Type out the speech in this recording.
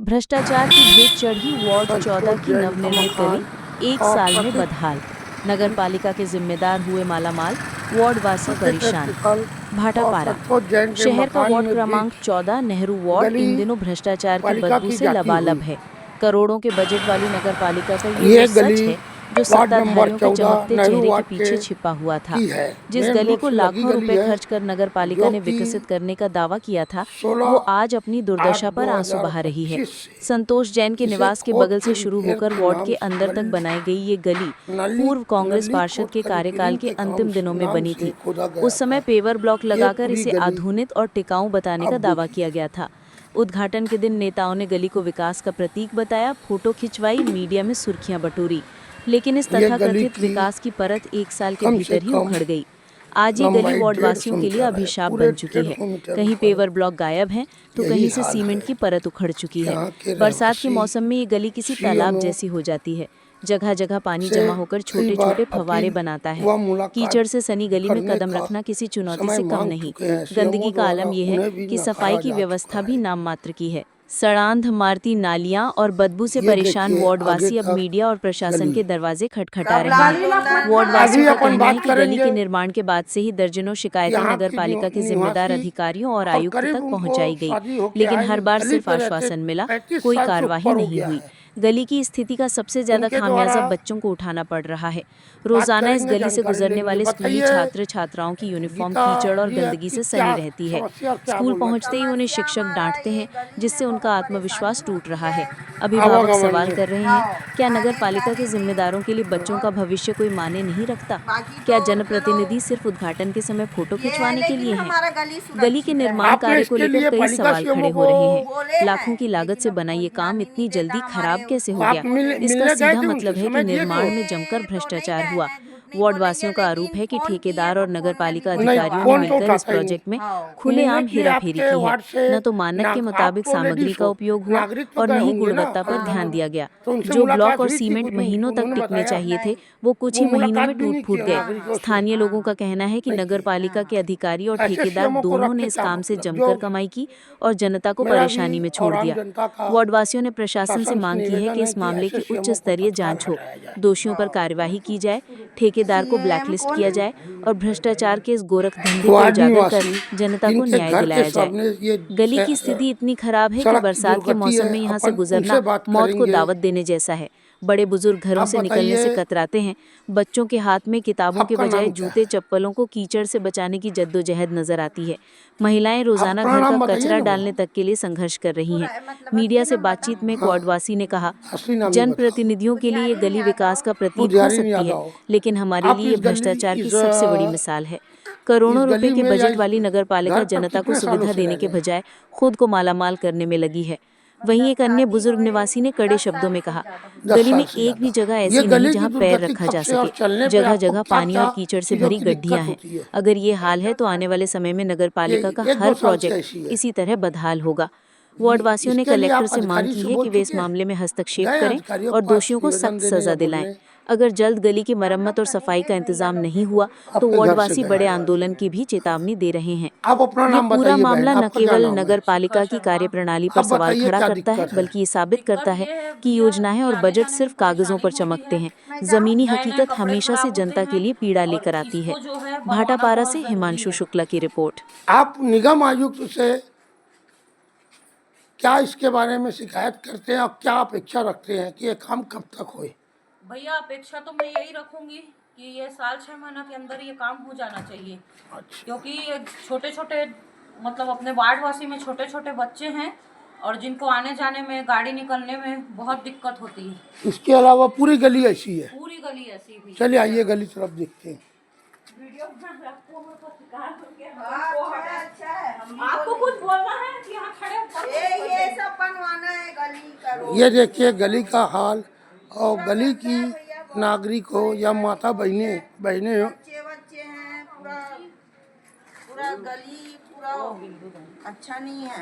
भ्रष्टाचार की भेंट चढ़ी वार्ड 14 की नवनिर्मित गली 1 साल में बदहाल। नगर पालिका के जिम्मेदार हुए मालामाल, वार्ड वासी परेशान। भाटापारा शहर का वार्ड क्रमांक 14 नेहरू वार्ड इन दिनों भ्रष्टाचार की बदबू से लबालब है। करोड़ों के बजट वाली नगर पालिका का ये सच है जो सत्ताधारियों के चमकते चेहरे के पीछे छिपा हुआ था। जिस गली को लाखों रुपए खर्च कर नगर पालिका ने विकसित करने का दावा किया था, वो आज अपनी दुर्दशा पर आंसू बहा रही है। संतोष जैन के निवास के बगल से शुरू होकर वार्ड के अंदर तक बनाई गई ये गली पूर्व कांग्रेस पार्षद के कार्यकाल के अंतिम दिनों में बनी थी। उस समय पेवर ब्लॉक लगाकर इसे आधुनिक और टिकाऊ बताने का दावा किया गया था। उद्घाटन के दिन नेताओं ने गली को विकास का प्रतीक बताया, फोटो खिंचवाई, मीडिया में सुर्खियां बटोरी, लेकिन इस तथाकथित विकास की परत 1 साल के भीतर ही उखड़ गई। आज ये गली वार्ड वासियों के लिए अभिशाप बन चुकी है। कहीं पेवर ब्लॉक गायब हैं, तो कहीं से सीमेंट की परत उखड़ चुकी है। बरसात के मौसम में ये गली किसी तालाब जैसी हो जाती है। जगह जगह पानी जमा होकर छोटे छोटे फव्वारे बनाता है। कीचड़ से सनी गली में कदम रखना किसी चुनौती से कम नहीं। गंदगी का आलम यह है कि सफाई की व्यवस्था भी नाम मात्र की है। सड़ांध मारती नालियां और बदबू से परेशान वार्डवासी अब मीडिया और प्रशासन के दरवाजे खटखटा रहे हैं। वार्डवासियों का कहना है कि गली के निर्माण के बाद से ही दर्जनों शिकायतें नगर पालिका के जिम्मेदार अधिकारियों और आयुक्त तक पहुंचाई गई, लेकिन हर बार सिर्फ आश्वासन मिला, कोई कार्यवाही नहीं हुई। गली की स्थिति का सबसे ज्यादा खामियाजा बच्चों को उठाना पड़ रहा है। रोजाना इस गली से गुजरने वाले स्कूली छात्र छात्राओं की यूनिफॉर्म कीचड़ और गंदगी से सनी रहती है। स्कूल पहुंचते ही उन्हें शिक्षक डांटते हैं, जिससे उनका आत्मविश्वास टूट रहा है। अभिभावक सवाल कर रहे हैं, क्या नगर पालिका के जिम्मेदारों के लिए बच्चों का भविष्य कोई मायने नहीं रखता? क्या जनप्रतिनिधि सिर्फ उद्घाटन के समय फोटो खिंचवाने के लिए हैं? गली के निर्माण कार्य को लेकर कई सवाल खड़े हो रहे हैं। लाखों की लागत से बना ये काम इतनी जल्दी खराब कैसे हो गया? इसका सीधा मतलब है कि निर्माण में जमकर भ्रष्टाचार हुआ। वार्ड वासियों का आरोप है कि ठेकेदार और नगर पालिका अधिकारियों ने मिलकर इस प्रोजेक्ट में खुलेआम हेराफेरी की है। न तो मानक के मुताबिक सामग्री का उपयोग हुआ और न ही गुणवत्ता पर ध्यान दिया गया। जो ब्लॉक और सीमेंट महीनों तक टिकने चाहिए थे, वो कुछ ही महीनों में टूट फूट गए। स्थानीय लोगों का कहना है कि नगर पालिका के अधिकारी और ठेकेदार दोनों ने इस काम से जमकर कमाई की और जनता को परेशानी में छोड़ दिया। वार्डवासियों ने प्रशासन से मांग की है कि इस मामले की उच्च स्तरीय जांच हो, दोषियों पर कार्यवाही की जाए, ठेकेदार को ब्लैकलिस्ट किया जाए और भ्रष्टाचार के इस गोरख धंधे को उजागर कर जनता को न्याय दिलाया जाए। गली की स्थिति इतनी खराब है कि बरसात के मौसम में यहाँ से गुजरना मौत को दावत देने जैसा है। बड़े बुजुर्ग घरों से निकलने से कतराते हैं। बच्चों के हाथ में किताबों के बजाय जूते चप्पलों को कीचड़ से बचाने की जद्दोजहद नजर आती है। महिलाएं रोजाना घर का कचरा डालने तक के लिए संघर्ष कर रही हैं। मीडिया से बातचीत में एक वार्डवासी ने कहा, जनप्रतिनिधियों के लिए ये गली विकास का प्रतीक हो सकती है, लेकिन हमारे लिए ये भ्रष्टाचार की सबसे बड़ी मिसाल है। करोड़ों रुपए के बजट वाली नगर पालिका जनता को सुविधा देने के बजाय खुद को मालामाल करने में लगी है। वहीं एक अन्य बुजुर्ग निवासी ने कड़े शब्दों में कहा, गली में एक भी जगह ऐसी नहीं जहां पैर रखा जा सके। जगह जगह पानी और कीचड़ से भरी गड्ढियां हैं। अगर ये हाल है तो आने वाले समय में नगर पालिका का हर प्रोजेक्ट इसी तरह बदहाल होगा। वार्डवासियों ने कलेक्टर से मांग की है कि वे इस मामले में हस्तक्षेप करें और दोषियों को सख्त सजा दिलाएं। अगर जल्द गली की मरम्मत और सफाई का इंतजाम नहीं हुआ तो वार्डवासी बड़े आंदोलन की भी चेतावनी दे रहे हैं। ये पूरा मामला न केवल नगर पालिका की कार्यप्रणाली पर सवाल खड़ा करता है, बल्कि ये साबित करता है कि योजनाएं और बजट सिर्फ कागजों पर चमकते हैं। जमीनी हकीकत हमेशा से जनता के लिए पीड़ा लेकर आती है। भाटापारा से हिमांशु शुक्ला की रिपोर्ट। आप निगम आयुक्त से क्या इसके बारे में शिकायत करते हैं और क्या अपेक्षा रखते हैं कि ये काम कब तक होए? भैया अपेक्षा तो मैं यही रखूंगी कि ये साल 6 महीना के अंदर ये काम हो जाना चाहिए। अच्छा। क्योंकि छोटे छोटे मतलब अपने वार्डवासी में छोटे छोटे बच्चे हैं और जिनको आने जाने में गाड़ी निकलने में बहुत दिक्कत होती है। इसके अलावा पूरी गली ऐसी है? पूरी गली ऐसी भी। चलिए आइए गली तरफ देखते हैं। आपको कुछ बोलना है कि यहाँ खड़े ये सब बनवाना है गली का। ये देखिए गली का हाल और गली की नागरिकों या माता बहने बच्चे हैं, पूरा गली पूरा अच्छा नहीं है।